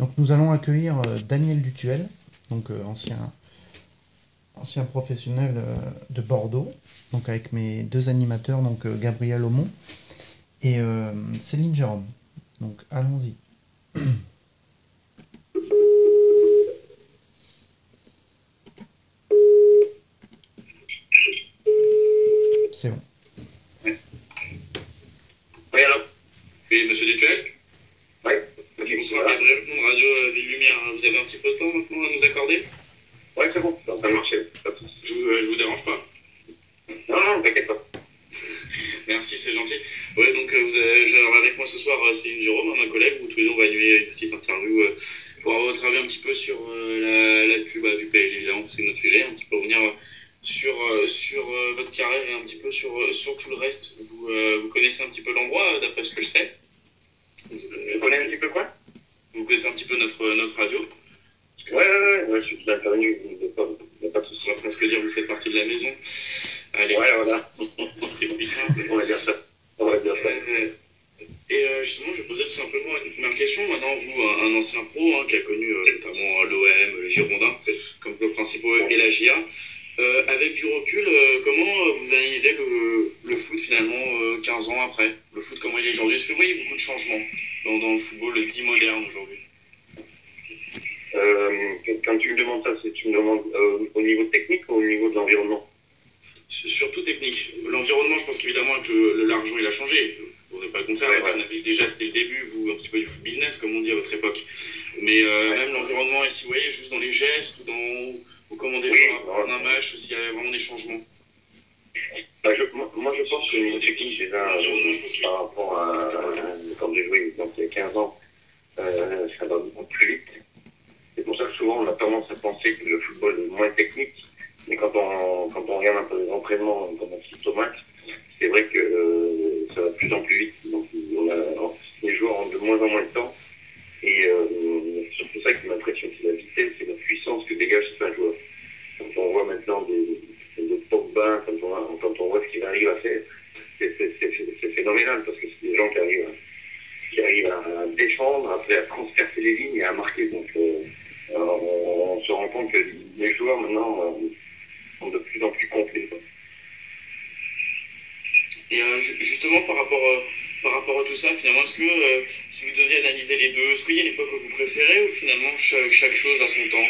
Donc nous allons accueillir Daniel Dutuel, donc ancien professionnel de Bordeaux, donc avec mes deux animateurs, donc Gabriel Aumont et Céline Jérôme. Donc allons-y. C'est bon. Oui, alors. Oui, monsieur Dutuel. Oui. Bonsoir, Gabriel de Radio Ville Lumière. Vous avez un petit peu de temps maintenant à nous accorder? Oui, c'est bon, ça marche. Je vous dérange pas? Non, non, t'inquiète pas. Merci, c'est gentil. Ouais, donc j'ai avec moi ce soir Céline Jérôme, ma collègue, où tous les deux on va animer une petite interview pour avoir votre avis un petit peu sur l'actu du PSG, évidemment, parce que c'est notre sujet, un petit peu revenir sur votre carrière et un petit peu sur tout le reste. Vous connaissez un petit peu l'endroit, d'après ce que je sais. Vous connaissez un petit peu quoi? Vous connaissez un petit peu notre radio? Ouais, je suis bien intervenu, il n'y a pas de souci. On va presque dire que vous faites partie de la maison. Allez, ouais, voilà. C'est plus simple. On va dire ça. Justement, je vais poser tout simplement une première question. Maintenant, vous, un ancien pro qui a connu notamment l'OM, les Girondins, comme club principaux et la GIA, avec du recul, comment vous analysez le foot finalement 15 ans après? Le foot, comment il est aujourd'hui? Est-ce que vous voyez beaucoup de changements dans le football dit moderne aujourd'hui? Quand tu me demandes ça, tu me demandes au niveau technique ou au niveau de l'environnement? Surtout technique. L'environnement, je pense qu'évidemment que l'argent il a changé. On n'est pas le contraire. Ouais. Déjà, c'était le début, vous, un petit peu du foot business, comme on dit à votre époque. Mais même l'environnement, et si vous voyez, juste dans les gestes ou comment des joueurs apprennent un match, s'il y a vraiment des changements. Moi, je pense que niveau technique, déjà, par rapport à quand j'ai joué donc, il y a 15 ans, ça va beaucoup plus vite. C'est pour ça que souvent, on a tendance à penser que le football est moins technique. Mais quand on regarde un peu les entraînements, quand on assiste au match, c'est vrai que ça va de plus en plus vite. Donc les joueurs ont de moins en moins de temps. Et c'est surtout ça qui m'impressionne, c'est la vitesse et la puissance que dégage certains joueurs. Quand on voit maintenant des Pogba, quand on voit ce qu'il arrive à faire, c'est phénoménal parce que c'est des gens qui arrivent à défendre, après à transpercer les lignes et à marquer. Donc on se rend compte que les joueurs maintenant sont de plus en plus complets. Et justement, par rapport à tout ça, finalement, est-ce que si vous deviez analyser les deux, est-ce qu'il y a une époque que vous préférez ou finalement chaque chose a son temps?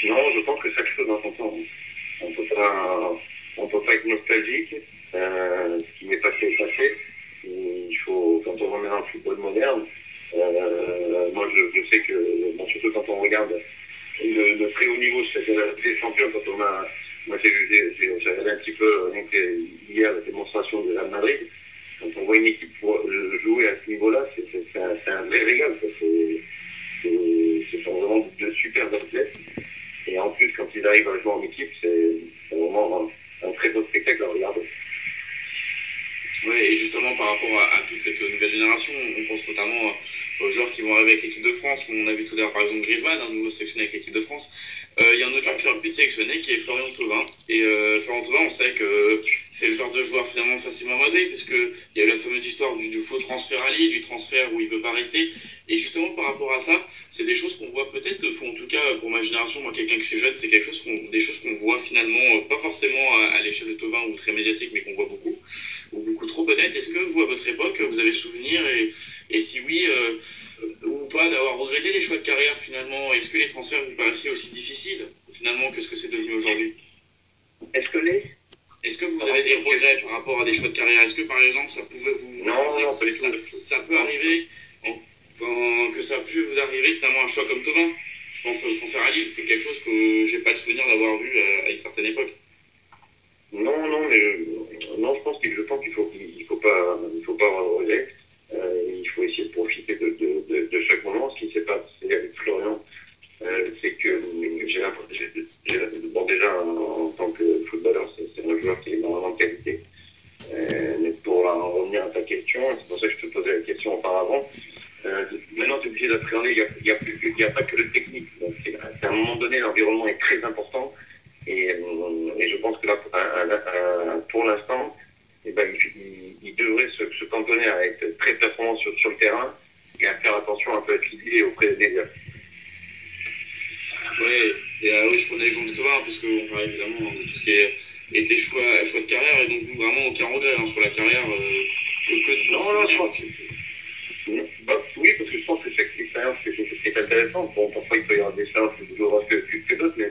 Non, je pense que chaque chose a son temps. On peut pas être nostalgique. Ce qui n'est passé est passé. Il faut, quand on remet dans le football moderne, moi je sais que, surtout quand on regarde le très haut niveau, c'est des champions, quand on a. Moi, j'ai regardé un petit peu hier la démonstration de Real Madrid. Quand on voit une équipe jouer à ce niveau-là, c'est un vrai régal. Ce sont vraiment de super athlètes. Et en plus, quand ils arrivent à jouer en équipe, c'est vraiment un très beau spectacle à regarder. Oui, et justement par rapport à toute cette nouvelle génération, on pense notamment aux joueurs qui vont arriver avec l'équipe de France. On a vu tout à l'heure par exemple Griezmann, un nouveau sélectionné avec l'équipe de France. Il y a un autre joueur qui aurait pu être sélectionné qui est Florian Thauvin. Et Florian Thauvin, on sait que c'est le genre de joueur finalement facilement modé, puisqu'il y a eu la fameuse histoire du faux transfert à Lille, du transfert où il ne veut pas rester. Et justement par rapport à ça, c'est des choses qu'on voit peut-être, en tout cas pour ma génération, moi quelqu'un qui est jeune, c'est des choses qu'on voit finalement, pas forcément à l'échelle de Thauvin ou très médiatique, mais qu'on voit beaucoup, ou beaucoup trop peut-être. Est-ce que vous, à votre époque, vous avez souvenir, et si oui, ou pas, d'avoir regretté des choix de carrière finalement? Est-ce que les transferts vous paraissaient aussi difficiles finalement que ce que c'est devenu aujourd'hui? Est-ce que vous avez des regrets par rapport à des choix de carrière? Est-ce que par exemple ça pouvait vous... Non, ça peut arriver, que ça a pu vous arriver finalement un choix comme Thauvin? Je pense au transfert à Lille, c'est quelque chose que j'ai pas le souvenir d'avoir vu à une certaine époque. Non, je pense qu'il faut pas avoir de regret. Il faut essayer de profiter de chaque moment. Ce qui s'est passé avec Florian, c'est que j'ai l'impression, déjà en tant que footballeur, c'est un joueur qui a énormément de qualité. Mais pour en revenir à ta question, c'est pour ça que je te posais la question auparavant. Maintenant, tu es obligé d'appréhender, il n'y a pas que le technique. Donc, à un moment donné, l'environnement est très important. Et je pense que là, pour l'instant, il devrait se cantonner à être très performant sur le terrain et à faire attention un peu à figuer auprès des médias. Ouais, et oui, je prenais l'exemple de Thomas, parce qu'on parlait évidemment de tout ce qui était choix de carrière, et donc vous, vraiment aucun regret sur la carrière, que de bons souvenirs. Oui, parce que je pense que chaque expérience c'est intéressant. Bon, parfois il peut y avoir des expériences plus douloureuses que d'autres, mais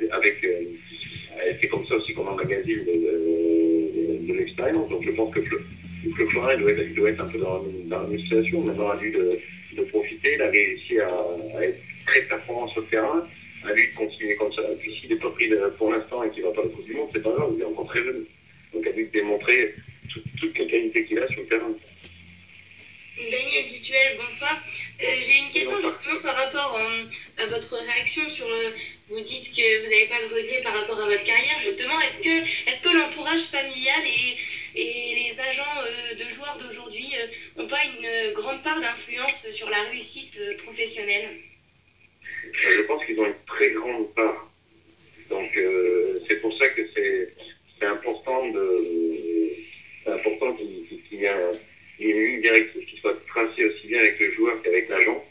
c'est comme ça aussi qu'on emmagasine de l'expérience. Donc je pense que le Florin doit être un peu dans la même situation. Maintenant, à lui de profiter, il a réussi à être très performant sur le terrain. À lui de continuer comme ça. Puis s'il n'est pas pris pour l'instant et qu'il ne va pas à la Coupe du Monde, c'est pas grave, il est encore très jeune. Donc à lui de démontrer toutes les qualités qu'il a sur le terrain. Daniel Dutuel, bonsoir. J'ai une question justement par rapport à votre réaction sur vous dites que vous n'avez pas de regrets par rapport à votre carrière. Justement, est-ce que l'entourage familial et les agents de joueurs d'aujourd'hui n'ont pas une grande part d'influence sur la réussite professionnelle? Je pense qu'ils ont une très grande part. Donc c'est pour ça que c'est important qu'il y ait une ligne directrice qui soit tracée aussi bien avec le joueur qu'avec l'agent.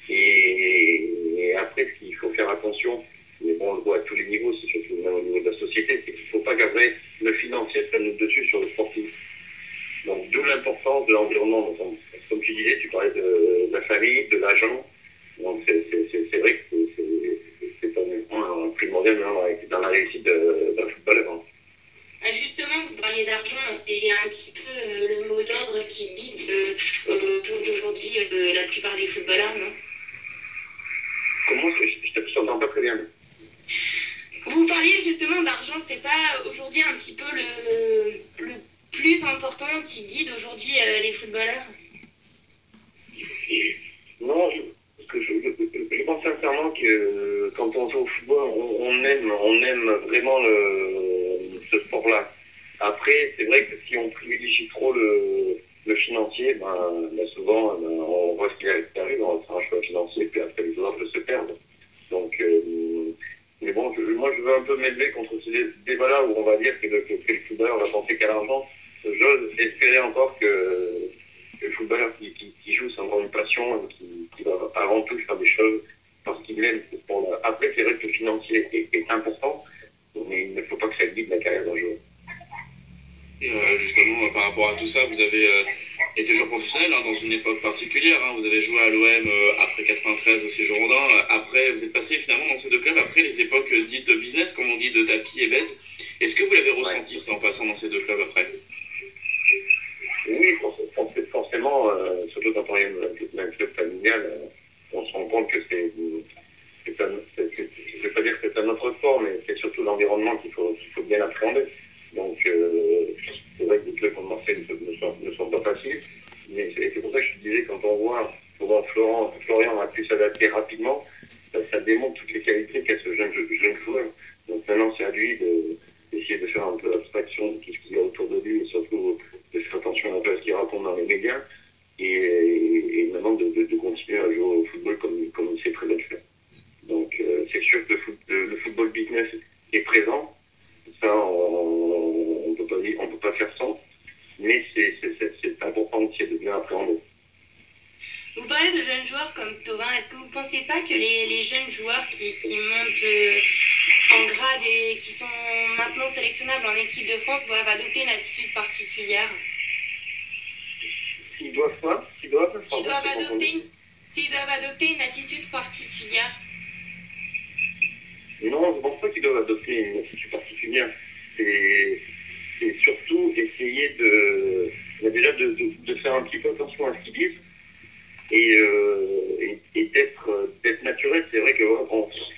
Et après, ce qu'il faut faire attention, mais bon, on le voit à tous les niveaux, c'est surtout même au niveau de la société, c'est qu'il ne faut pas qu'après le financier prenne le dessus sur le sportif. Donc d'où l'importance de l'environnement. Donc, comme tu disais, tu parlais de la famille, de l'agent. Donc c'est vrai que c'est un primordial dans la réussite d'un footballeur. Hein. Justement, vous parliez d'argent, c'est un petit peu le mot d'ordre qui guide au jour d'aujourd'hui la plupart des footballeurs, non? Comment? Je ne t'entends pas très bien. Vous parliez justement d'argent, c'est pas aujourd'hui un petit peu le plus important qui guide aujourd'hui les footballeurs? Non, je pense sincèrement que quand on joue au football, on aime vraiment ce sport-là. Après, c'est vrai que si on privilégie trop le financier, souvent on voit ce qui arrive, on fait un choix financier, puis après les joueurs se perdent. Donc, mais bon, moi je veux un peu m'élever contre ces débats-là où on va dire que le footballeur va penser qu'à l'argent. J'ose espérer encore que le footballeur qui joue, c'est encore une passion, qui va avant tout faire des choses parce qu'il aime ce sport-là. Après, c'est vrai que le financier est important, mais il ne faut pas que ça guide la carrière d'un joueur. Et justement, par rapport à tout ça, vous avez été joueur professionnel dans une époque particulière. Vous avez joué à l'OM après 93 aussi Girondin. Après, vous êtes passé finalement dans ces deux clubs après les époques dites business, comme on dit, de Tapi et Bèze. Est-ce que vous l'avez ressenti ça en passant dans ces deux clubs après? Oui, forcément, surtout quand on est dans un club familial, on se rend compte que je ne vais pas dire que c'est un autre sport, mais c'est surtout l'environnement qu'il faut bien appréhender. Donc, c'est vrai que les clubs comme Marseille ne sont pas faciles, mais c'est pour ça que je te disais, quand on voit Florian a pu s'adapter rapidement, ça démontre toutes les qualités qu'a ce jeune joueur. Donc maintenant, c'est à lui d'essayer de faire un peu abstraction de tout ce qu'il y a autour de lui, et surtout de faire attention un peu à ce qu'il raconte dans les médias, et maintenant de continuer à jouer au football comme il sait très bien le faire. Donc c'est sûr que le football business est présent, ça on peut pas faire sans, mais c'est important d'essayer de bien appréhender. Vous parlez de jeunes joueurs comme Thauvin, est-ce que vous ne pensez pas que les jeunes joueurs qui montent en grade et qui sont maintenant sélectionnables en équipe de France doivent adopter une attitude particulière? S'ils doivent adopter une attitude particulière. Non, je ne pense pas qu'ils doivent adopter une attitude particulière. C'est surtout essayer déjà de faire un petit peu attention à ce qu'ils disent et d'être naturel. C'est vrai qu'il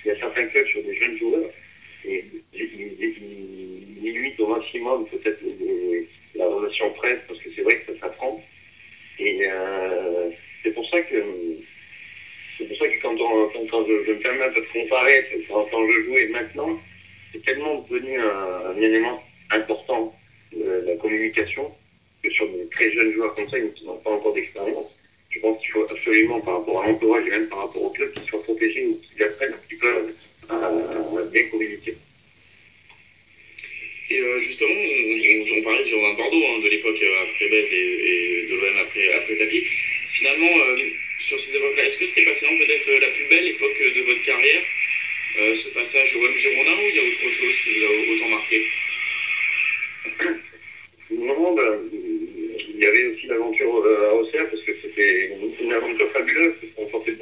y a certains clubs sur des jeunes joueurs et ils limitent au maximum peut-être la relation presse parce que c'est vrai que ça s'apprend. Et c'est pour ça que quand je me permets un peu de comparer quand je jouais maintenant, c'est tellement devenu un élément important la communication que sur des très jeunes joueurs comme ça, qui n'ont pas encore d'expérience. Je pense qu'il faut absolument, par rapport à l'entourage et même par rapport au club, qu'ils soient protégés ou qu'ils apprennent un petit peu à bien communiquer. Et justement, on parlait de Girondin de Bordeaux, de l'époque après Bèze et de l'OM après Tapi. Finalement, sur ces époques-là, est-ce que c'était pas finalement peut-être la plus belle époque de votre carrière, ce passage au M Girondin, ou il y a autre chose qui vous a autant marqué? Non, il y avait aussi l'aventure à Auxerre, parce que c'était une aventure fabuleuse, parce qu'on sortait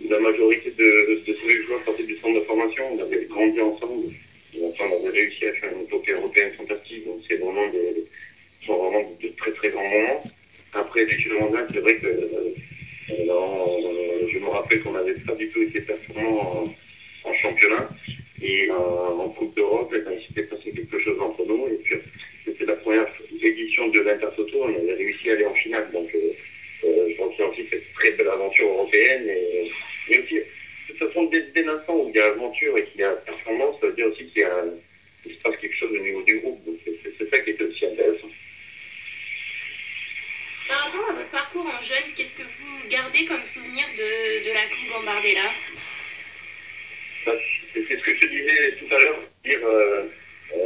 la majorité de tous les joueurs sortaient du centre de formation, on avait grandi ensemble, enfin, on avait réussi à faire une épopée européenne fantastique, donc c'est vraiment de très très grands moments. Après les Girondins, c'est vrai que je me rappelle qu'on n'avait pas du tout été performants en championnat, et en Coupe d'Europe, il s'était passé quelque chose entre nous, et puis c'était la première édition de l'Intertoto, on avait réussi à aller en finale, donc je retiens aussi cette très belle aventure européenne, mais aussi, de toute façon, dès l'instant où il y a aventure et qu'il y a performance, ça veut dire aussi qu'il se passe quelque chose au niveau du groupe, donc c'est ça qui est aussi intéressant. Par rapport à votre parcours en jeune, qu'est-ce que vous gardez comme souvenir de la Coupe Gambardella? C'est ce que je te disais tout à l'heure, dire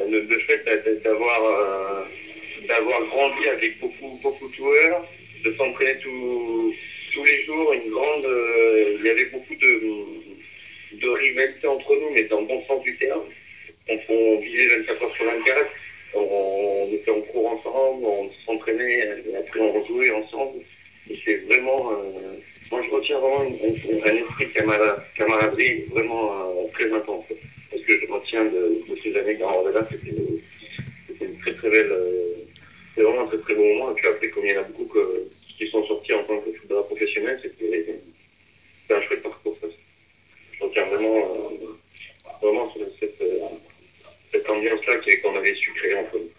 le fait d'avoir grandi avec beaucoup de joueurs, de s'entraîner tous les jours, il y avait beaucoup de rivalité entre nous, mais dans le bon sens du terme. On vivait 24 heures sur 24, on était en cours ensemble, on s'entraînait, et après on rejouait ensemble. Et c'est vraiment, moi je retiens vraiment un esprit camaraderie vraiment très intense. Parce que je retiens de ces années Gambardella, c'était une très très belle, c'est vraiment un très très bon moment. Et puis après, comme il y en a beaucoup qui sont sortis en tant que footballeur professionnel, c'était un chouette parcours. Je retiens vraiment cette ambiance-là qu'on avait su créer entre nous.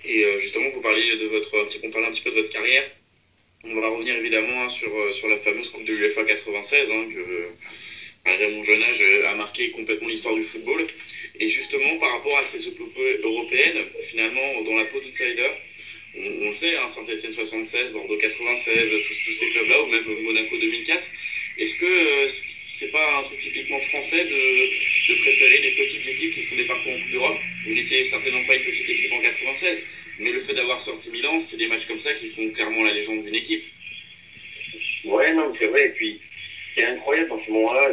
Et justement, on parlait un petit peu de votre carrière. On va revenir évidemment sur la fameuse Coupe de l'UEFA 96, que malgré mon jeune âge a marqué complètement l'histoire du football. Et justement, par rapport à ces épopées européennes, finalement, dans la peau d'outsider, on sait, Saint-Etienne 76, Bordeaux 96, tous ces clubs-là, ou même Monaco 2004. Est-ce que c'est pas un truc typiquement français de préférer les petites équipes qui font des parcours en Coupe d'Europe? Vous n'étiez certainement pas une petite équipe en 96, mais le fait d'avoir sorti Milan, c'est des matchs comme ça qui font clairement la légende d'une équipe. Ouais, non, c'est vrai. Et puis, ce qui est incroyable dans ce moment-là,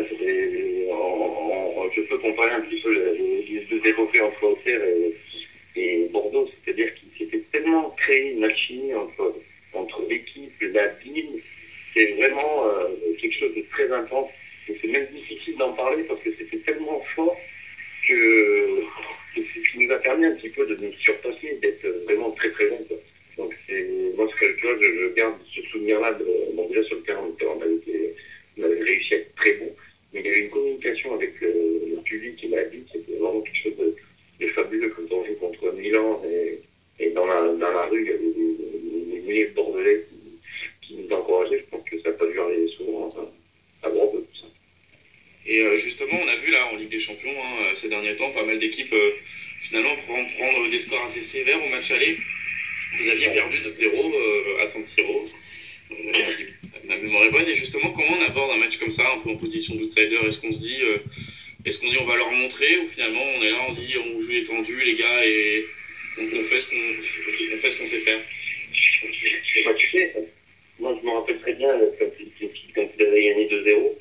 je peux comparer un petit peu les deux épopées entre Auxerre et Bordeaux, c'est-à-dire qu'il s'était tellement créé une alchimie entre l'équipe, la ville, c'est vraiment quelque chose de très intense. Et c'est même difficile d'en parler parce que c'était tellement fort que c'est ce qui nous a permis un petit peu de nous surpasser, d'être vraiment très très bon. Donc moi, je garde ce souvenir-là. Bon, déjà sur le terrain, on avait réussi à être très bon, mais il y avait une communication avec le public et la ville, c'était vraiment quelque chose de fabuleux quand on joue contre Milan et dans la rue, il y avait des milliers de Bordelais qui nous encourageaient. Je pense que ça n'a pas dû arriver souvent à Bordeaux, tout ça. Et justement, on a vu là en Ligue des Champions ces derniers temps pas mal d'équipes finalement prendre des scores assez sévères au match aller. Vous aviez perdu 2-0 à San Siro. Ma mémoire est bonne. Et justement, comment on aborde un match comme ça, un peu en position d'outsider? Est-ce qu'on dit on va leur montrer, ou finalement on est là, on dit on joue étendu les gars et on fait ce qu'on sait faire? Bah, tu sais, moi je me rappelle très bien quand ils avaient gagné 2-0,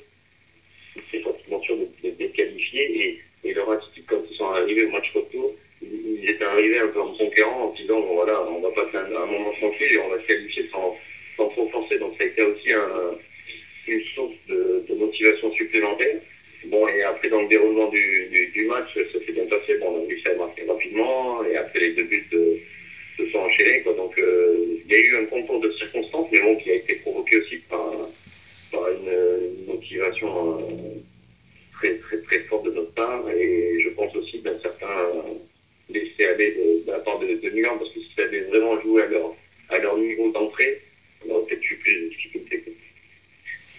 c'est pratiquement sûr d'être qualifiés, et leur attitude quand ils sont arrivés au match retour, ils étaient arrivés un peu en conquérant en disant bon voilà, on va passer un moment tranquille et on va se qualifier sans trop forcer. Donc ça a été aussi une source de motivation supplémentaire. Bon, et après dans le déroulement du match, ça s'est bien passé. Bon, on a réussi à marquer rapidement, et après les deux buts se sont enchaînés, quoi. Donc il y a eu un concours de circonstances, mais bon, qui a été provoqué aussi par une motivation très très très forte de notre part, et je pense aussi d'un certain laisser aller de la part de Milan, parce que si ça avait vraiment joué à leur niveau d'entrée, on aurait peut-être eu plus de difficultés.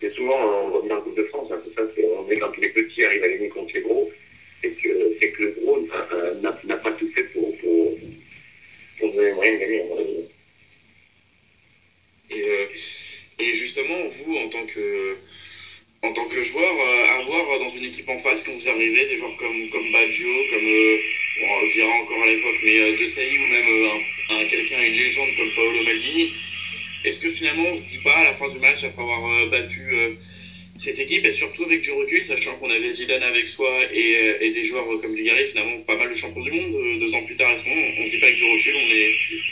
Et souvent, on voit bien en Coupe de France, c'est ça, on est quand les petits arrivent à gagner contre les gros, c'est que le gros n'a pas tout fait pour donner les moyens de gagner, à mon avis. Et justement, vous, en tant que joueur, avoir dans une équipe en face, quand vous arrivez, des joueurs comme Baggio, comme Vieira encore à l'époque, mais De Sailly, ou même quelqu'un, une légende comme Paolo Maldini, Est-ce que finalement on se dit pas à la fin du match, après avoir battu cette équipe, et surtout avec du recul, sachant qu'on avait Zidane avec soi et des joueurs comme Dugarry, finalement pas mal de champions du monde, 2 ans plus tard, à ce moment, on se dit pas avec du recul,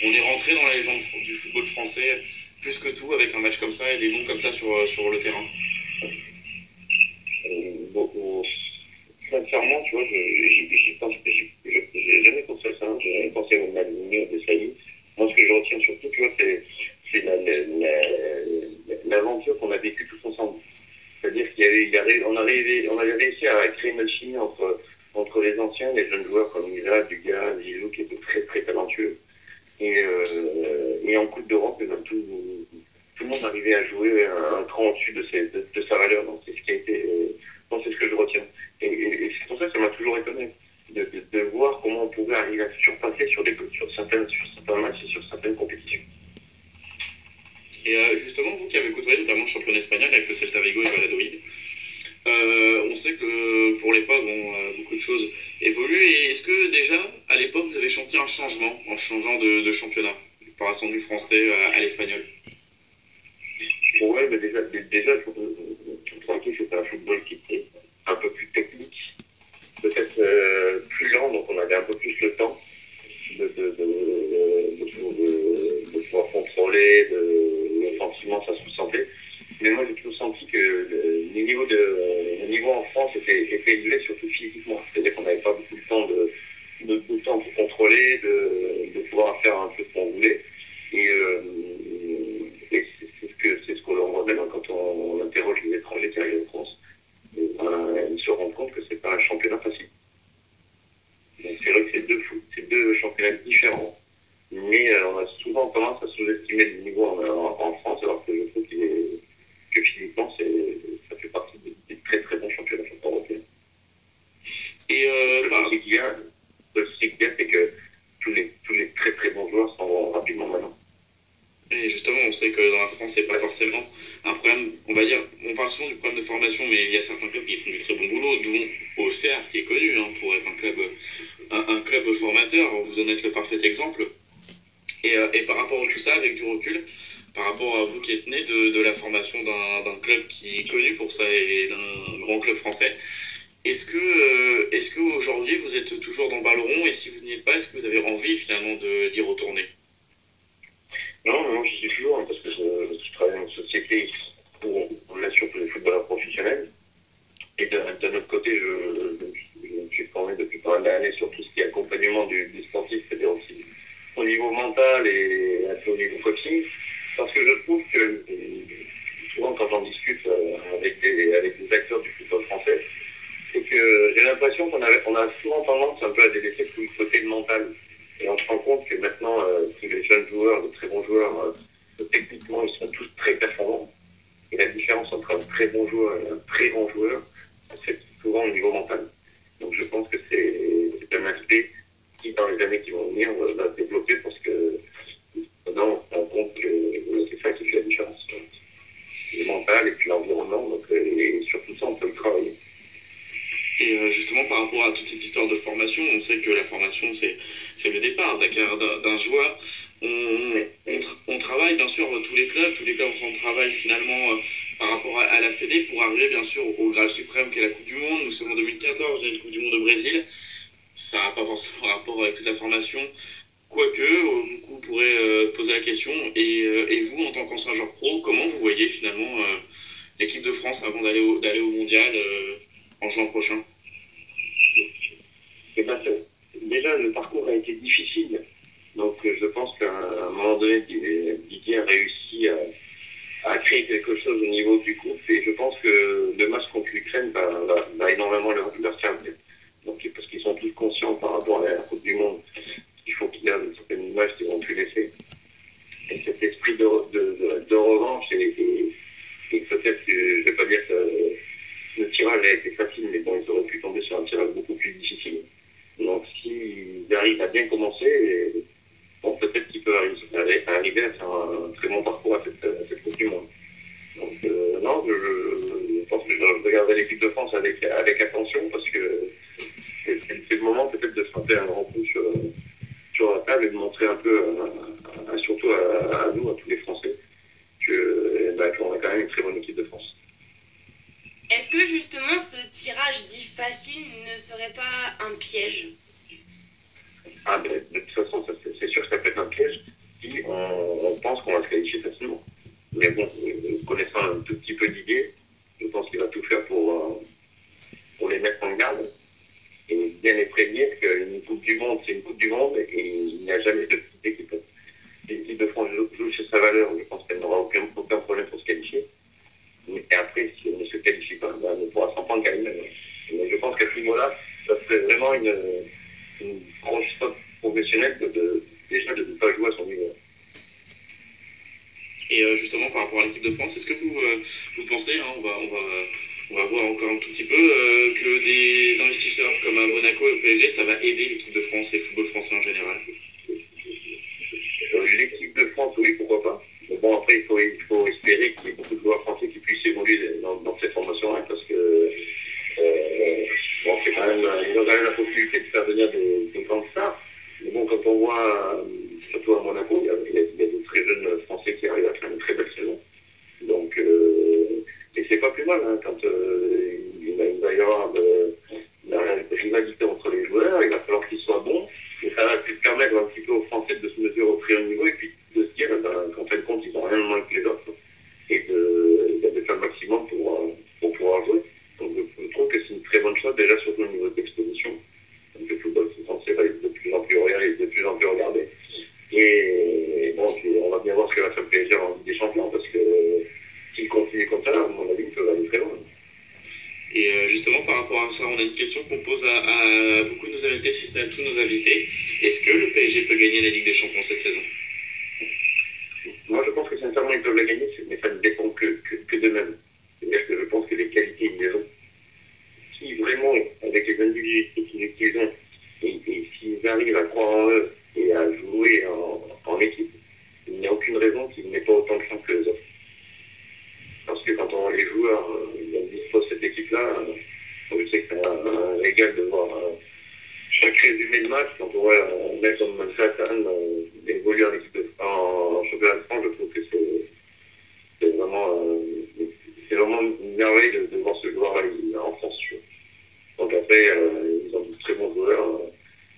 on est rentré dans la légende du football français plus que tout avec un match comme ça et des noms comme ça sur le terrain. Sincèrement, tu vois, j'ai jamais pensé à ça, j'ai jamais pensé au Maldini, au Desailly. Moi, ce que je retiens surtout, tu vois, c'est l'aventure qu'on a vécue tous ensemble. C'est-à-dire qu'on avait réussi à créer une alchimie entre les anciens, les jeunes joueurs comme Mila, Dugas, Zizou, qui étaient très très talentueux. Et en Coupe d'Europe, tout le monde arrivait à jouer un cran au-dessus de sa valeur. Donc c'est ce qui a été, c'est ce que je retiens. Et c'est pour ça que ça m'a toujours étonné de voir comment on pouvait arriver à surpasser sur certains matchs et sur certaines compétitions. Et justement, vous qui avez côtoyé notamment le championnat espagnol avec le Celta Vigo et Valladolid, on sait que pour l'époque, beaucoup de choses évoluent. Et est-ce que déjà, à l'époque, vous avez senti un changement en changeant de championnat, par passant du français à l'espagnol? Ouais, mais déjà, je crois que c'était un football qui était un peu plus technique, peut-être plus lent, donc on avait un peu plus le temps de pouvoir contrôler, offensivement ça se ressentait. Mais moi j'ai toujours senti que le niveau en France était élevé, surtout physiquement. C'est-à-dire qu'on n'avait pas beaucoup de temps de temps pour contrôler, de pouvoir faire un peu ce qu'on voulait. Et c'est ce qu'on leur voit même quand on interroge les étrangers qui arrivent en France. Ils se rendent compte que c'est pas un championnat facile. Donc c'est vrai que c'est deux championnats différents, mais on a souvent tendance à sous-estimer le niveau en France, alors que je trouve que physiquement ça fait partie des très très bons championnats européens. Et le souci qu'il y a, c'est que tous les très très bons joueurs s'en vont rapidement maintenant. Et justement, on sait que dans la France, c'est pas forcément un problème, on va dire, on parle souvent du problème de formation, mais il y a certains clubs qui font du très bon boulot, d'où Auxerre, qui est connu pour être un club formateur, vous en êtes le parfait exemple. Et par rapport à tout ça, avec du recul, par rapport à vous qui êtes né de la formation d'un club qui est connu pour ça et d'un grand club français, est-ce que aujourd'hui vous êtes toujours dans le ballon rond, et si vous n'y êtes pas, est-ce que vous avez envie finalement d'y retourner? Non, j'y suis toujours, parce que je travaille dans une société où on assure tous les footballeurs professionnels. Et d'un autre côté, je suis formé depuis pas mal d'années sur tout ce qui est accompagnement du sportif, c'est-à-dire aussi au niveau mental et un peu au niveau coaching. Parce que je trouve que, souvent quand j'en discute avec des acteurs du football français, c'est que j'ai l'impression qu'on a souvent tendance un peu à délaisser tout le côté mental. Et on se rend compte que maintenant, tous les jeunes joueurs, de très bons joueurs, techniquement, ils sont tous très performants. Et la différence entre un très bon joueur et un très grand joueur, c'est souvent au niveau mental. Donc je pense que c'est un aspect qui, dans les années qui vont venir, va se développer, parce que maintenant, on se rend compte que c'est ça qui fait la différence. Le mental et puis l'environnement, donc, et surtout ça, on peut le travailler. Et justement, par rapport à toute cette histoire de formation, on sait que la formation, c'est le départ d'un joueur. On travaille, bien sûr, tous les clubs on travaille finalement par rapport à la Fédé pour arriver, bien sûr, au grade suprême qu'est la Coupe du Monde. Nous sommes en 2014, il y a une Coupe du Monde au Brésil. Ça n'a pas forcément rapport avec toute la formation. Quoique, beaucoup pourraient poser la question. Et vous, en tant qu'ancien joueur pro, comment vous voyez finalement l'équipe de France avant d'aller au mondial en juin prochain? Et ben, déjà, le parcours a été difficile. Donc, je pense qu'à un moment donné, Didier a réussi à créer quelque chose au niveau du groupe. Et je pense que le match contre l'Ukraine va énormément leur servir. Donc, parce qu'ils sont tous conscients par rapport à la Coupe du Monde qu'il faut qu'il y ait une certaine image qu'ils vont plus laisser. Et cet esprit de revanche, et peut-être que, je ne vais pas dire que le tirage a été facile, mais bon, ils auraient pu tomber sur un tirage beaucoup plus difficile. Donc, s'ils arrivent à bien commencer, bon, peut-être qu'ils peuvent arriver à faire un très bon parcours à cette Coupe du Monde. Donc, non, je pense que je regarderai l'équipe de France avec attention, parce que c'est le moment peut-être de frapper un grand coup sur la table et de montrer un peu, surtout à nous, à tous les Français, quand même une très bonne équipe de France. Est-ce que justement ce tirage dit facile ne serait pas un piège? Ah, de toute façon, c'est sûr que ça peut être un piège si on pense qu'on va se qualifier facilement. Mais bon, connaissant un tout petit peu l'idée, je pense qu'il va tout faire pour les mettre en garde et bien les prévenir qu'une Coupe du Monde, c'est une Coupe du Monde et il n'y a jamais de petite équipe. Si l'équipe de France joue sur sa valeur, je pense qu'elle n'aura aucun problème pour se qualifier. Et après, si elle ne se qualifie pas, ben, elle ne pourra s'en prendre qu'à elle-même. Mais je pense qu'à ce niveau-là, ça serait vraiment une grosse faute professionnelle déjà de ne pas jouer à son niveau. Et justement, par rapport à l'équipe de France, est-ce que vous pensez, hein, on va voir encore un tout petit peu, que des investisseurs comme à Monaco et au PSG, ça va aider l'équipe de France et le football français en général? L'équipe de France, oui, pourquoi pas. Mais bon, après, il faut espérer qu'il y ait beaucoup de joueurs français qui puissent évoluer dans cette formation-là, parce que bon, c'est quand même, ils ont quand même la possibilité de faire venir des grandes stars. Mais bon, quand on voit, surtout à Monaco, il y a de très jeunes Français qui arrivent à faire une très belle saison. Donc, et c'est pas plus mal, hein, quand il va y avoir la rivalité entre les joueurs, il va falloir qu'ils soient bons. Et ça va permettre un petit peu aux Français de se mesurer au très haut niveau et puis de se dire qu'en fin de compte, ils n'ont rien de moins que les autres et de faire le maximum pour pouvoir jouer. Donc je trouve que c'est une très bonne chose, déjà surtout au niveau d'exposition. Donc le football français va être de plus en plus regardé, de plus en plus regardé. Et bon, on va bien voir ce que va faire le PSG en Ligue des Champions, parce que s'il continue comme ça, à mon avis, il peut aller très loin. Et justement, par rapport à ça, on a une question qu'on pose à beaucoup de nos invités, si ce n'est à tous nos invités. Est-ce que le PSG peut gagner la Ligue des Champions cette saison? Moi, je pense que sincèrement, ils peuvent la gagner, mais ça ne dépend que d'eux-mêmes. C'est-à-dire que je pense que les qualités, ils les ont. Si vraiment, avec les individus qu'ils ont, et s'ils arrivent à croire en eux et à jouer en équipe, il n'y a aucune raison qu'ils n'aient pas autant de chance que les autres. Parce que quand on voit les joueurs disposent cette équipe-là, je sais que c'est un régal de voir chaque résumé de match. Quand on voit Nelson Manhattan évoluer en championnat de France, je trouve que c'est vraiment une merveille de voir ce joueur-là en France. Donc après, ils ont de très bons joueurs.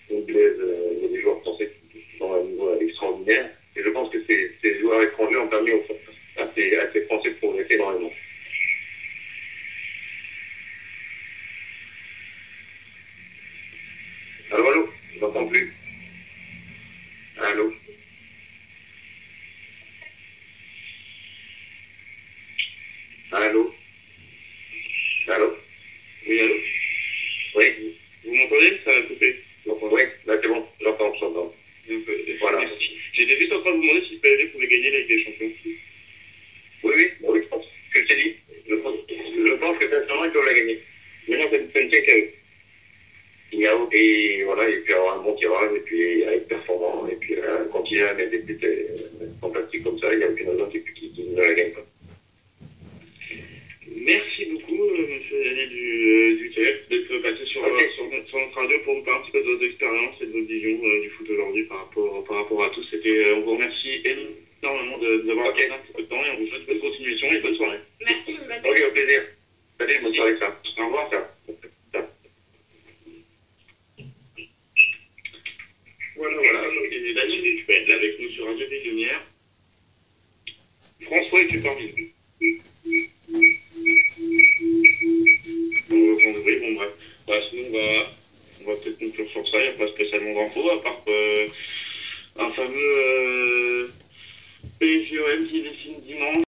Il y a des joueurs français qui sont à un niveau extraordinaire. Et je pense que ces joueurs étrangers ont permis à ces Français de progresser énormément. Allô, je n'entends plus. Allô. Allô. Allô. Oui, allô? Oui. Vous m'entendez? Ça a coupé. Oui, là c'est bon, j'entends. Voilà. J'étais juste en train de vous demander si le PSG pouvait gagner la Ligue des Champions. Oui, je pense que je t'ai dit. Je pense que sincèrement, ils peuvent la gagner. Maintenant, ça ne tient qu'à eux. Et voilà, et puis avoir un bon tirage, et puis être performant, et puis continuer à mettre des buts fantastiques comme ça, il n'y a aucune raison qui ne la gagne pas. Merci beaucoup, monsieur Daniel du TF, d'être passé sur notre radio pour nous parler un petit peu de votre expérience et de votre vision du foot aujourd'hui par rapport à tout. On vous remercie énormément d'avoir accordé un petit peu de temps et on vous souhaite bonne continuation et bonne soirée. Merci, Ok, au plaisir. Salut, bonne soirée, ça. Au revoir, ça. Voilà, et Daniel Ducpel avec nous sur Radio des Lumières. François est supervisé. Bon bref. Sinon on va peut-être conclure sur ça, il n'y a pas spécialement d'infos, à part un fameux PSGOM qui dessine dimanche.